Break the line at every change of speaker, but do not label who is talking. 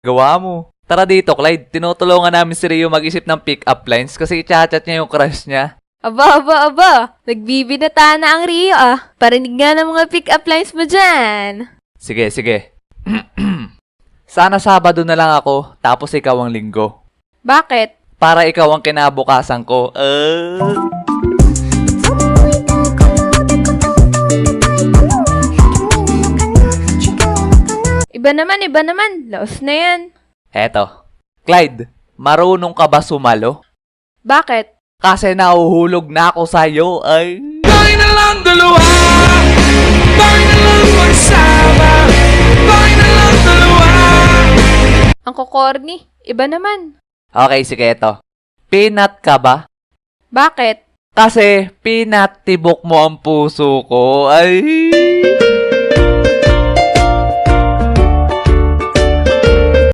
Gawa mo. Tara dito, Clyde. Tinutulungan namin si Rio mag-isip ng pick-up lines kasi i-chat niya yung crush niya.
Aba. Nagbibinata na ang Rio Parinig nga ng mga pick-up lines mo dyan.
Sige. Sana Sabado na lang ako, tapos ikaw ang Linggo.
Bakit?
Para ikaw ang kinabukasan ko.
Iba naman. Laos na yan.
Heto. Clyde, marunong ka ba sumalo?
Bakit?
Kasi nahuhulog na ako sa'yo, ay.
Tayo na lang dalawa, tayo na lang magsama, tayo na lang dalawa.
Ang kokorni. Iba naman.
Okay, sige, eto. Peanut ka ba?
Bakit?
Kasi peanut tibok mo ang puso ko, ay.